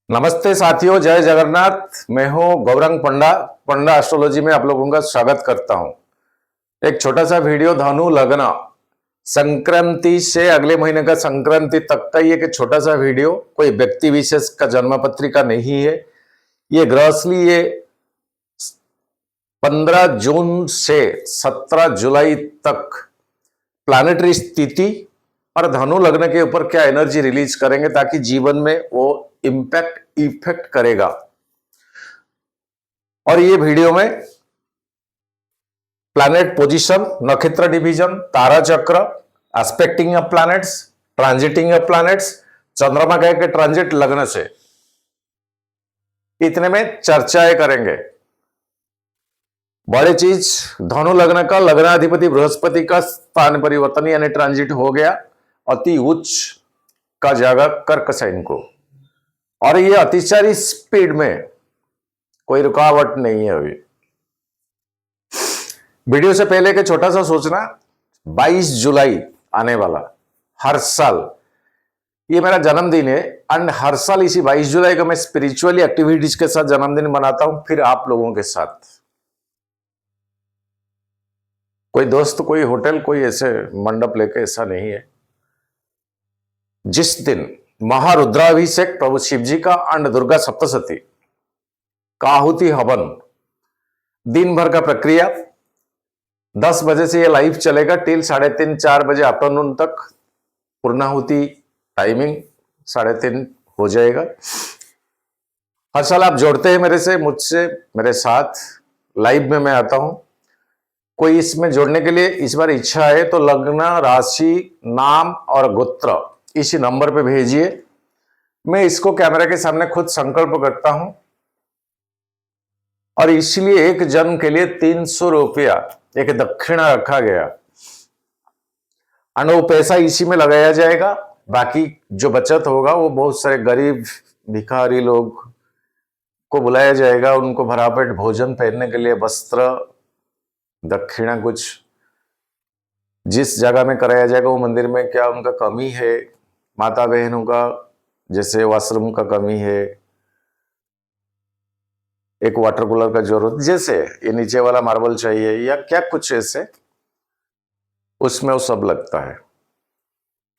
नमस्ते साथियों, जय जगन्नाथ। मैं हूं गौरंग पंडा। पंडा एस्ट्रोलॉजी में आप लोगों का स्वागत करता हूं। एक छोटा सा वीडियो धनु लग्न संक्रांति से अगले महीने का संक्रांति तक का ये एक छोटा सा वीडियो, कोई व्यक्ति विशेष का जन्म पत्रिका नहीं है। ये ग्रहस्थली ये 15 जून से 17 जुलाई तक प्लानिटरी स्थिति और धनु लग्न के ऊपर क्या एनर्जी रिलीज करेंगे ताकि जीवन में वो इंपैक्ट इफेक्ट करेगा। और ये वीडियो में प्लैनेट पोजीशन, नक्षत्र डिवीजन, तारा चक्र, expecting of planets, transiting of planets, चंद्रमा के ट्रांजिट लग्न से, इतने में चर्चाएं करेंगे। बड़ी चीज, धनु लग्न का लग्नाधिपति बृहस्पति का स्थान परिवर्तन यानी ट्रांजिट हो गया अति उच्च का जाएगा कर्क साइन को, और ये अतिचारी स्पीड में, कोई रुकावट नहीं है। अभी वीडियो से पहले के छोटा सा सोचना, 22 जुलाई आने वाला, हर साल ये मेरा जन्मदिन है एंड हर साल इसी 22 जुलाई को मैं स्पिरिचुअली एक्टिविटीज के साथ जन्मदिन मनाता हूं, फिर आप लोगों के साथ। कोई दोस्त, कोई होटल, कोई ऐसे मंडप लेके, ऐसा नहीं है। जिस दिन महारुद्राभिषेक प्रभु शिव जी का एंड दुर्गा सप्तशती का आहुति हवन, दिन भर का प्रक्रिया, 10 बजे से ये लाइव चलेगा टिल 3:30-4 बजे आफ्टरनून तक। पूर्णाहुति टाइमिंग 3:30 हो जाएगा। हर साल आप जोड़ते हैं मेरे से, मुझसे, मेरे साथ लाइव में मैं आता हूं। कोई इसमें जोड़ने के लिए इस बार इच्छा है तो लग्न, राशि, नाम और गोत्र इसी नंबर पे भेजिए। मैं इसको कैमरा के सामने खुद संकल्प करता हूं, और इसलिए एक जन के लिए 300 रुपया एक दक्षिणा रखा गया, और वो पैसा इसी में लगाया जाएगा। बाकी जो बचत होगा वो बहुत सारे गरीब भिखारी लोग को बुलाया जाएगा, उनको भरापेट भोजन, पहनने के लिए वस्त्र, दक्षिणा कुछ जिस जगह में कराया जाएगा वो मंदिर में क्या उनका कमी है, माता बहनों का जैसे वॉशरूम का कमी है, एक वाटर कूलर का जरूरत, जैसे ये नीचे वाला मार्बल चाहिए या क्या कुछ ऐसे, उसमें वो सब लगता है।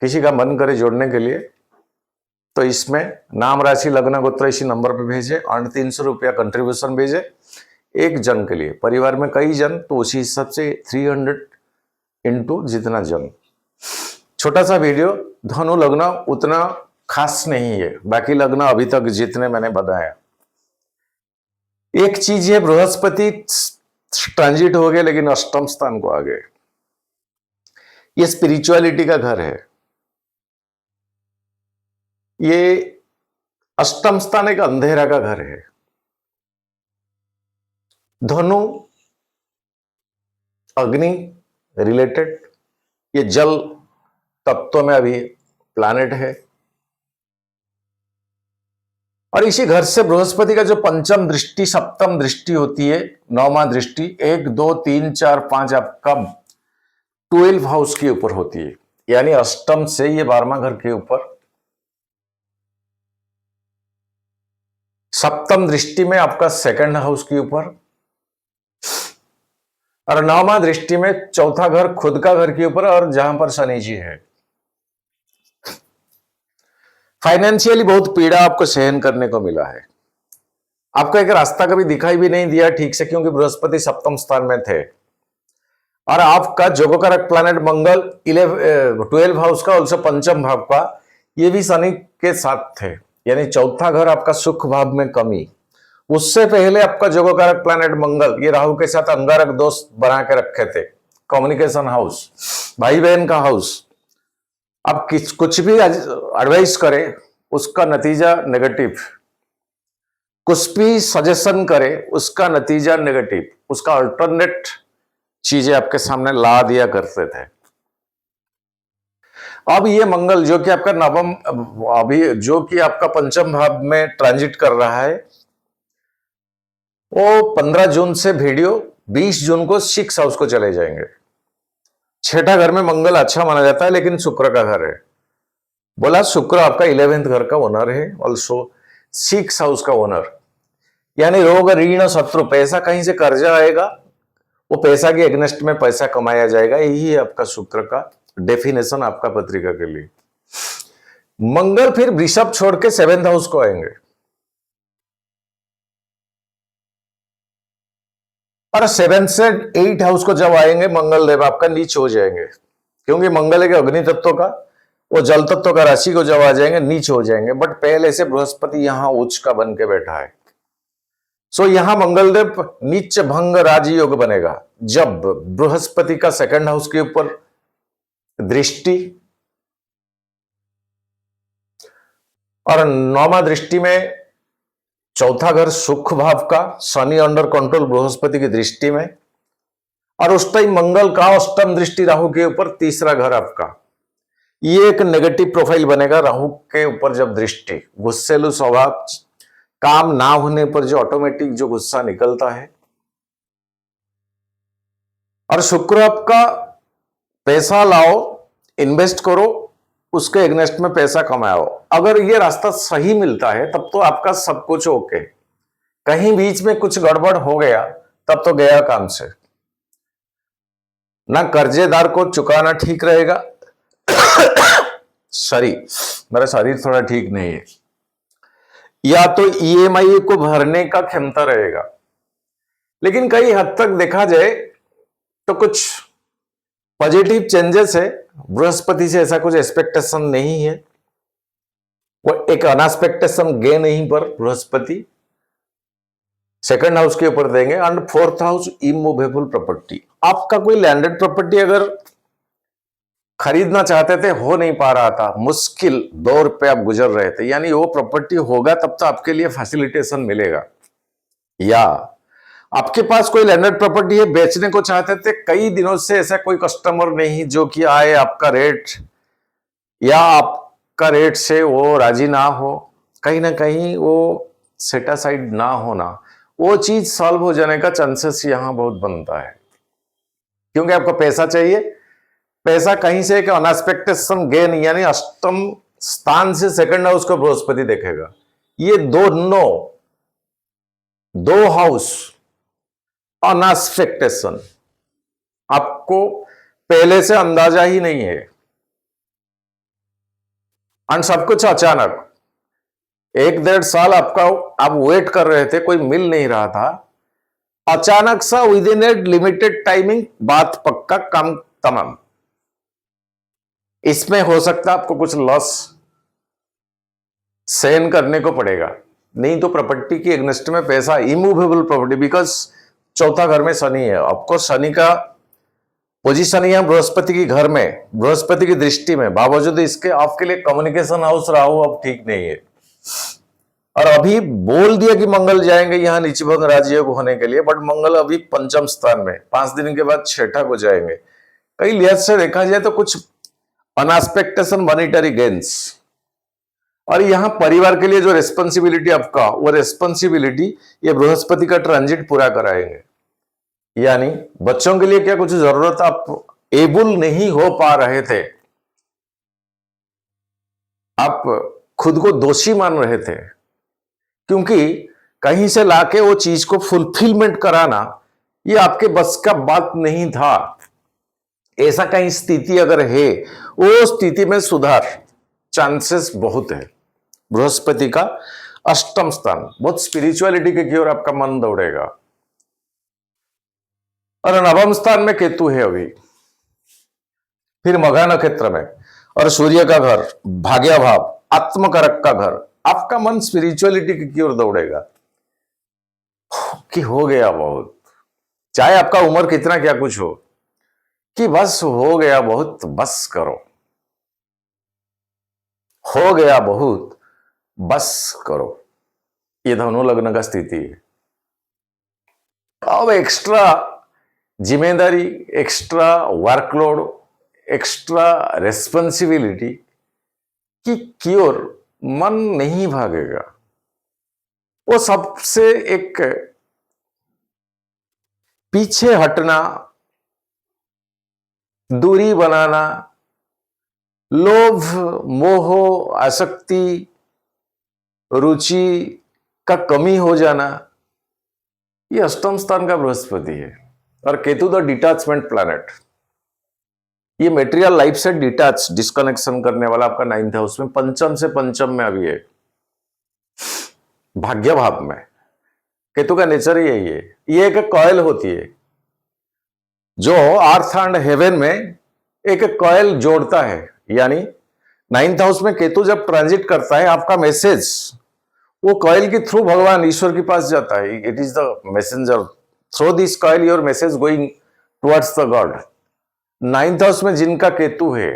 किसी का मन करे जोड़ने के लिए तो इसमें नाम, राशि, लग्न, गोत्र इसी नंबर पे भेजे और 300 रुपया कंट्रीब्यूशन भेजे एक जन के लिए। परिवार में कई जन तो उसी हिसाब से 300 इंटू जितना जन। छोटा सा वीडियो, धनु लग्न उतना खास नहीं है, बाकी लग्न अभी तक जितने मैंने बताया। एक चीज है, बृहस्पति ट्रांजिट हो गए लेकिन अष्टम स्थान को आ गए। ये स्पिरिचुअलिटी का घर है। ये अष्टम स्थान एक अंधेरा का घर है। धनु अग्नि रिलेटेड, ये जल तत्व में अभी प्लैनेट है, और इसी घर से बृहस्पति का जो पंचम दृष्टि, सप्तम दृष्टि होती है, 9वां दृष्टि 1, 2, 3, 4, 5 आपका 12 हाउस के ऊपर होती है, यानी अष्टम से ये 12वां घर के ऊपर। सप्तम दृष्टि में आपका सेकंड हाउस के ऊपर, और 9वां दृष्टि में चौथा घर, खुद का घर के ऊपर, और जहां पर शनि जी है। फाइनेंशियली बहुत पीड़ा आपको सहन करने को मिला है। आपको एक रास्ता कभी दिखाई भी नहीं दिया ठीक से, क्योंकि बृहस्पति सप्तम स्थान में थे, और आपका जोगकारक प्लैनेट मंगल 12 हाउस का, ऑल्सो पंचम भाव का, ये भी शनि के साथ थे, यानी चौथा घर आपका सुख भाव में कमी। उससे पहले आपका जोगकारक प्लैनेट मंगल ये राहु के साथ अंगारक दोस्त बना के रखे थे, कम्युनिकेशन हाउस, भाई बहन का हाउस। आप कुछ भी एडवाइस करें उसका नतीजा नेगेटिव, कुछ भी सजेशन करें उसका नतीजा नेगेटिव, उसका अल्टरनेट चीजें आपके सामने ला दिया करते थे। अब ये मंगल जो कि आपका नवम, अभी जो कि आपका पंचम भाव में ट्रांजिट कर रहा है, वो 15 जून से वीडियो 20 जून को 6 हाउस को चले जाएंगे। छठा घर में मंगल अच्छा माना जाता है, लेकिन शुक्र का घर है। बोला शुक्र आपका 11th घर का ओनर है, ऑल्सो सिक्स हाउस का ओनर, यानी रोग ऋण शत्रु, पैसा कहीं से कर्जा आएगा, वो पैसा के एग्नेस्ट में पैसा कमाया जाएगा, यही है आपका शुक्र का डेफिनेशन आपका पत्रिका के लिए। मंगल फिर वृषभ छोड़ के सेवेंथ हाउस को आएंगे, और सेवेंथ से एट हाउस को जब आएंगे मंगल देव आपका नीच हो जाएंगे, क्योंकि मंगल है अग्नि तत्व का, वो जल तत्व का राशि को जब आ जाएंगे नीच हो जाएंगे। बट पहले से बृहस्पति यहां उच्च का बन के बैठा है, सो यहां मंगलदेव नीच भंग राजयोग बनेगा जब बृहस्पति का सेकंड हाउस के ऊपर दृष्टि, और नौमा दृष्टि में चौथा घर सुख भाव का, शनि अंडर कंट्रोल बृहस्पति की दृष्टि में, और उस टाइम मंगल का अष्टम दृष्टि राहु के ऊपर तीसरा घर आपका, ये एक नेगेटिव प्रोफाइल बनेगा राहु के ऊपर जब दृष्टि, गुस्सेलू स्वभाव, काम ना होने पर जो ऑटोमेटिक जो गुस्सा निकलता है। और शुक्र आपका पैसा लाओ, इन्वेस्ट करो, उसके एग्नेस्ट में पैसा कमाओ, अगर ये रास्ता सही मिलता है तब तो आपका सब कुछ ओके। कहीं बीच में कुछ गड़बड़ हो गया तब तो गया काम से, ना कर्जेदार को चुकाना ठीक रहेगा सॉरी, मेरा शरीर थोड़ा ठीक नहीं है, या तो ईएमआई को भरने का क्षमता रहेगा। लेकिन कई हद तक देखा जाए तो कुछ पॉजिटिव चेंजेस है, बृहस्पति से ऐसा कुछ एक्सपेक्टेशन नहीं है, वो एक अनएक्सपेक्टेशन गेन यहीं पर बृहस्पति सेकंड हाउस के ऊपर देंगे। And fourth house immovable property, आपका कोई लैंडेड प्रॉपर्टी अगर खरीदना चाहते थे, हो नहीं पा रहा था, मुश्किल दौर पे आप गुजर रहे थे, यानी वो प्रॉपर्टी होगा तब तो आपके लिए फैसिलिटेशन मिलेगा। या आपके पास कोई लैंडेड प्रॉपर्टी है, बेचने को चाहते थे, कई दिनों से ऐसा कोई कस्टमर नहीं जो कि आए आपका रेट या आपका रेट से वो राजी ना हो, कहीं ना कहीं वो सेटासाइड ना होना, वो चीज सॉल्व हो जाने का चांसेस यहां बहुत बनता है, क्योंकि आपको पैसा चाहिए। पैसा कहीं से एक अनएक्सपेक्टेशन गेन, यानी अष्टम स्थान से सेकंड हाउस को बृहस्पति देखेगा, ये दो हाउस अनएक्सपेक्टेशन, आपको पहले से अंदाजा ही नहीं है, और सब कुछ अचानक, 1-1.5 साल आपका आप वेट कर रहे थे, कोई मिल नहीं रहा था, अचानक सा with in A limited timing बात पक्का, काम तमाम। इसमें हो सकता है आपको कुछ लॉस सहन करने को पड़ेगा, नहीं तो प्रॉपर्टी की एग्नेस्ट में पैसा, इमूवेबल प्रॉपर्टी, बिकॉज चौथा घर में शनि है, आपको शनि का पोजीशन यहां बृहस्पति की घर में, बृहस्पति की दृष्टि में, बावजूद इसके आपके लिए कम्युनिकेशन हाउस राहु अब ठीक नहीं है। और अभी बोल दिया कि मंगल जाएंगे यहां नीचभंग राजयोग होने के लिए, बट मंगल अभी पंचम स्थान में, 5 दिन के बाद छठा को जाएंगे। कई लिहाज से देखा जाए तो कुछ अनएक्सपेक्टेशन मॉनिटरी गेन्स, और यहां परिवार के लिए जो रेस्पॉन्सिबिलिटी आपका, वो रेस्पॉन्सिबिलिटी ये बृहस्पति का ट्रांजिट पूरा कराएंगे। यानी बच्चों के लिए क्या कुछ जरूरत आप एबल नहीं हो पा रहे थे, आप खुद को दोषी मान रहे थे, क्योंकि कहीं से लाके वो चीज को फुलफिलमेंट कराना ये आपके बस का बात नहीं था। ऐसा कहीं स्थिति अगर है, वो स्थिति में सुधार चांसेस बहुत है। बृहस्पति का अष्टम स्थान, बहुत स्पिरिचुअलिटी के की ओर आपका मन दौड़ेगा, और नवम स्थान में केतु है अभी, फिर मघा नक्षत्र में, और सूर्य का घर भाग्य भाव, आत्मकारक का घर, आपका मन स्पिरिचुअलिटी की ओर दौड़ेगा कि हो गया बहुत, चाहे आपका उम्र कितना क्या कुछ हो, कि बस हो गया बहुत, बस करो, हो गया बहुत, बस करो। ये धनु लग्न का स्थिति है। अब एक्स्ट्रा जिम्मेदारी, एक्स्ट्रा वर्कलोड, एक्स्ट्रा रेस्पॉन्सिबिलिटी की ओर मन नहीं भागेगा, वो सबसे एक पीछे हटना, दूरी बनाना, लोभ मोह आसक्ति रुचि का कमी हो जाना, ये अष्टम स्थान का बृहस्पति है। और केतु द डिटैचमेंट प्लैनेट, ये मेटेरियल लाइफ से डिटैच डिस्कनेक्शन करने वाला आपका 9th हाउस में, पंचम से पंचम में अभी है, भाग्य भाव में। केतु का नेचर ही यही है, ये एक कॉयल होती है जो अर्थ एंड हेवन में एक कॉयल जोड़ता है। यानी 9th हाउस में केतु जब ट्रांजिट करता है, आपका मैसेज वो कॉयल के थ्रू भगवान ईश्वर के पास जाता है। It is the messenger, through this coil your message going towards the God. 9th house में जिनका केतु है,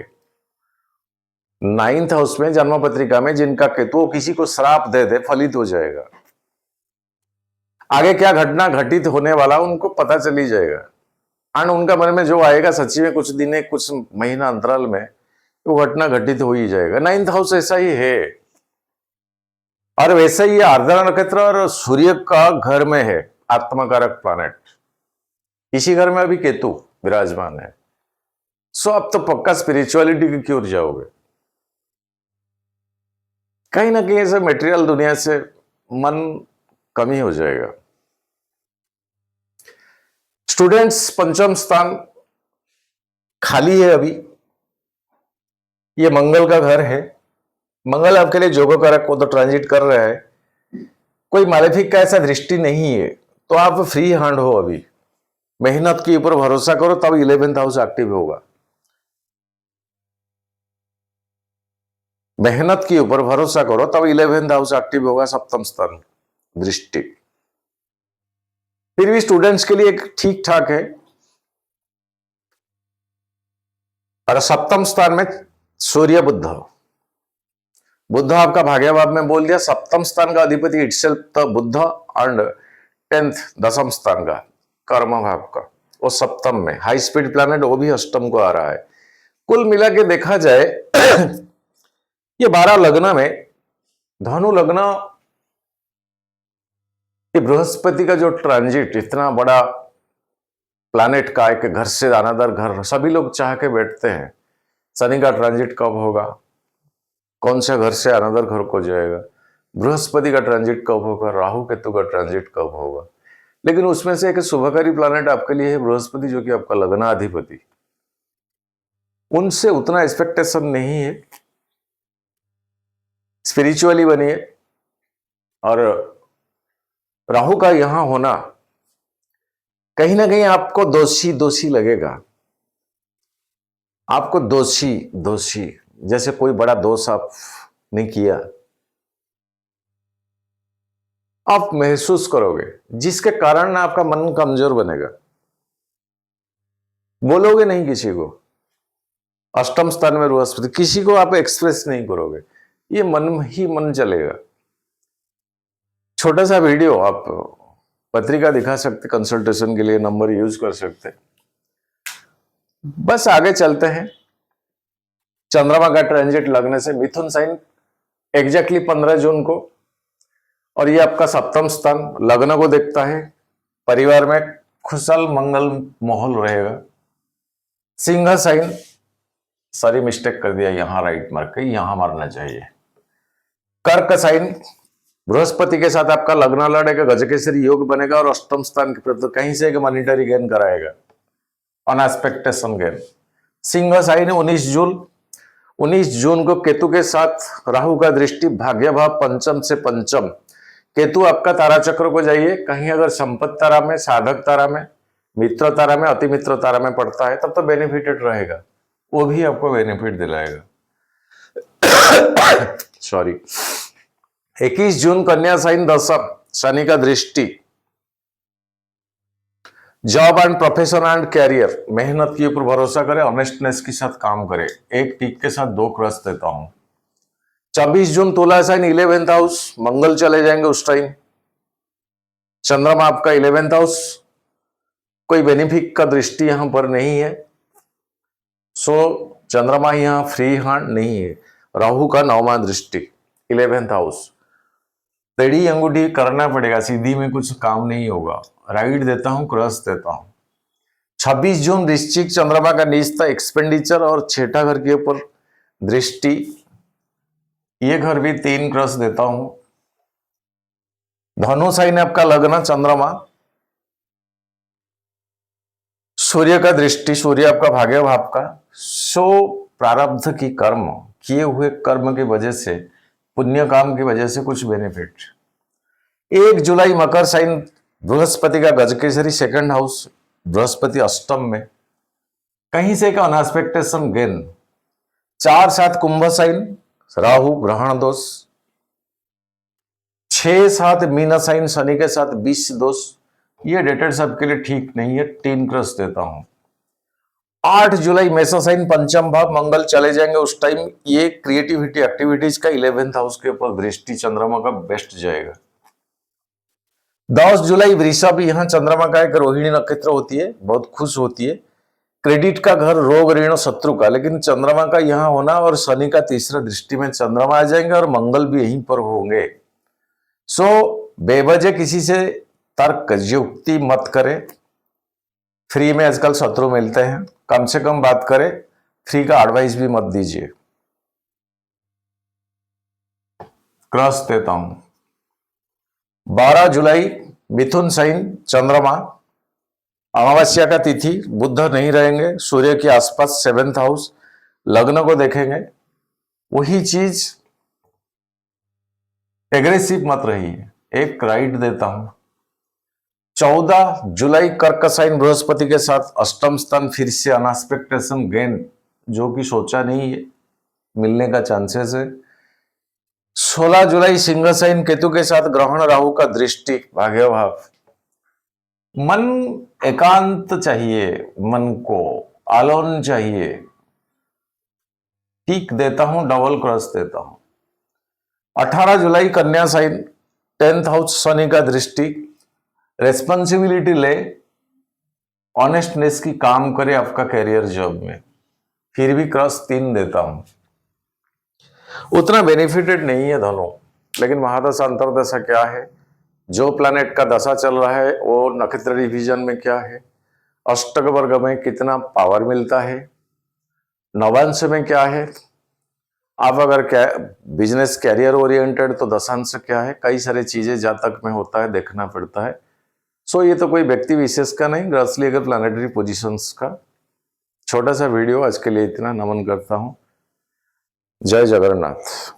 9th हाउस में जन्म पत्रिका में जिनका केतु, वो किसी को श्राप दे दे फलित हो जाएगा। आगे क्या घटना घटित होने वाला उनको पता चली जाएगा, एंड उनका मन में जो आएगा सच्ची में कुछ दिन कुछ महीना अंतराल में वो घटना घटित हो ही जाएगा। 9th हाउस ऐसा ही है। और वैसे ही आर्द्रा नक्षत्र और सूर्य का घर में है, आत्मकारक प्लैनेट, इसी घर में अभी केतु विराजमान है। सो अब तो पक्का स्पिरिचुअलिटी की ओर जाओगे। कहीं ना कहीं ऐसे मटेरियल दुनिया से मन कमी हो जाएगा। स्टूडेंट्स, पंचम स्थान खाली है अभी, ये मंगल का घर है। मंगल आपके लिए जोगकारक को तो ट्रांजिट कर रहा है, कोई मालेफिक का ऐसा दृष्टि नहीं है, तो आप फ्री हैंड हो अभी। मेहनत के ऊपर भरोसा करो, तब 11th हाउस एक्टिव होगा। मेहनत के ऊपर भरोसा करो, तब 11th हाउस एक्टिव होगा, सप्तम स्थान दृष्टि। फिर भी स्टूडेंट्स के लिए ठीक ठाक है। और सप्तम स्थान में सूर्य बुध, बुध आपका भाग्यभाव में बोल दिया। सप्तम स्थान का अधिपति itself the Budh, and 10th दसम स्थान का कर्म भाव का वो सप्तम में, हाई स्पीड प्लैनेट वो भी अष्टम को आ रहा है। कुल मिला के देखा जाए ये 12 लग्न में धनु लग्न, ये बृहस्पति का जो ट्रांजिट, इतना बड़ा प्लैनेट का एक घर से अनदर घर, सभी लोग चाह के बैठते हैं शनि का ट्रांजिट कब होगा, कौन से घर से अनदर घर को जाएगा, बृहस्पति का ट्रांजिट कब होगा, राहु केतु का ट्रांजिट कब होगा। लेकिन उसमें से एक शुभकारी प्लैनेट आपके लिए है बृहस्पति, जो कि आपका लग्नाधिपति। उनसे उतना एक्सपेक्टेशन नहीं है, स्पिरिचुअली बनिए। और राहु का यहां होना कहीं ना कहीं आपको दोषी दोषी लगेगा, आपको दोषी दोषी, जैसे कोई बड़ा दोष आपने किया, आप महसूस करोगे, जिसके कारण आपका मन कमजोर बनेगा। बोलोगे नहीं किसी को, अष्टम स्थान में बृहस्पति, किसी को आप एक्सप्रेस नहीं करोगे, ये मन ही मन चलेगा। छोटा सा वीडियो आप पत्रिका दिखा सकते, कंसल्टेशन के लिए नंबर यूज कर सकते। बस आगे चलते हैं। चंद्रमा का ट्रांजिट लगने से मिथुन साइन एग्जैक्टली 15 जून को, और ये आपका सप्तम स्थान लग्न को देखता है। परिवार में खुशहाल मंगल माहौल रहेगा। सिंह साइन, सॉरी मिस्टेक कर दिया, यहां राइट मार्क के, यहां मारना चाहिए। कर्क साइन, बृहस्पति के साथ आपका लग्न लड़ेगा, गजकेसरी योग बनेगा, और अष्टम स्थान के प्रति कहीं से एक मॉनिटरी गेन कराएगा, अनएक्सपेक्टेशन गेन। सिंह साइन 19 जून को केतु के साथ राहु का दृष्टि, भाग्य भाव पंचम से पंचम। केतु आपका तारा चक्र को जाइए, कहीं अगर संपत्ति तारा में, साधक तारा में, मित्र तारा में, अति मित्र तारा में पड़ता है, तब तो बेनिफिटेड रहेगा, वो भी आपको बेनिफिट दिलाएगा। सॉरी। 21 जून कन्या साइन दशम, शनि का दृष्टि, job and profession and career, मेहनत के ऊपर भरोसा करें, ऑनेस्टनेस के साथ काम करें। एक टिक के साथ 2 क्रॉस देता हूं। 24 जून तुला साइन 11th हाउस, मंगल चले जाएंगे उस टाइम। चंद्रमा आपका 11th हाउस, कोई बेनिफिट का दृष्टि यहां पर नहीं है, सो चंद्रमा यहां फ्री हैंड नहीं है। राहु का 9वां दृष्टि 11th हाउस, टेढ़ी अंगूठी करना पड़ेगा, सीधी में कुछ काम नहीं होगा। राइट देता हूं, क्रॉस देता हूं। 26 जून वृश्चिक, चंद्रमा का नीचता एक्सपेंडिचर और छठा घर के ऊपर दृष्टि, ये घर भी 3 क्रॉस देता हूं। धनु साइन है आपका लग्न, चंद्रमा, सूर्य का दृष्टि, सूर्य आपका भाग्य भाव का। सो प्रारब्ध की कर्म, किए हुए कर्म की वजह से, पुण्य काम की वजह से कुछ बेनिफिट। 1 जुलाई मकर साइन, बृहस्पति का गजकेसरी सेकंड हाउस, बृहस्पति अष्टम में, कहीं से का अनएक्सपेक्टेशन गेन। 4-7 कुंभ साइन, राहु ग्रहण दोष। 6-7 मीन साइन, शनि के साथ 20 दोष। ये डेटेड सबके लिए ठीक नहीं है, 3 क्रस देता हूं। 8 जुलाई मेषा साइन, पंचम भाव, मंगल चले जाएंगे उस टाइम। ये क्रिएटिविटी एक्टिविटीज का 11th हाउस के ऊपर दृष्टि चंद्रमा का बेस्ट जाएगा। 10 जुलाई वृषभ, यहां चंद्रमा का एक रोहिणी नक्षत्र होती है, बहुत खुश होती है। क्रेडिट का घर, रोग ऋण शत्रु का, लेकिन चंद्रमा का यहां होना और शनि का तीसरा दृष्टि में चंद्रमा आ जाएंगे और मंगल भी यहीं पर होंगे। सो बेवजह किसी से तर्क युक्ति मत करें। फ्री में आजकल शत्रु मिलते हैं, कम से कम बात करें, फ्री का एडवाइस भी मत दीजिए। क्रॉस देता हूं। 12 जुलाई मिथुन साइन, चंद्रमा, अमावस्या का तिथि, बुध नहीं रहेंगे, सूर्य के आसपास 7th हाउस, लग्न को देखेंगे। वही चीज, एग्रेसिव मत रहिए। एक राइट देता हूं। 14 जुलाई कर्क साइन, बृहस्पति के साथ अष्टम स्थान, फिर से अनएक्सपेक्टेशन गेन, जो कि सोचा नहीं है, मिलने का चांसेस है। 16 जुलाई सिंह साइन, केतु के साथ ग्रहण, राहु का दृष्टि, भाग्य भाव। मन एकांत चाहिए, मन को आलोन चाहिए, टीक देता हूं, डबल क्रॉस देता हूं। 18 जुलाई कन्या साइन, 10th हाउस, शनि का दृष्टि, रेस्पॉन्सिबिलिटी ले, ऑनेस्टनेस की काम करे आपका कैरियर जॉब में, फिर भी क्रॉस 3 देता हूं। उतना बेनिफिटेड नहीं है धनु, लेकिन महादशा अंतरदशा क्या है, जो प्लैनेट का दशा चल रहा है वो नक्षत्र डिवीजन में क्या है, अष्टक वर्ग में कितना पावर मिलता है, नवांश में क्या है, आप अगर क्या बिजनेस कैरियर ओरिएंटेड तो दशांश क्या है, कई सारी चीजें जातक में होता है, देखना पड़ता है। सो ये तो कोई व्यक्ति विशेष का नहीं, ग्रसली अगर प्लैनेटरी पोजीशंस का छोटा सा वीडियो, आज के लिए इतना। नमन करता हूं। जय जगन्नाथ।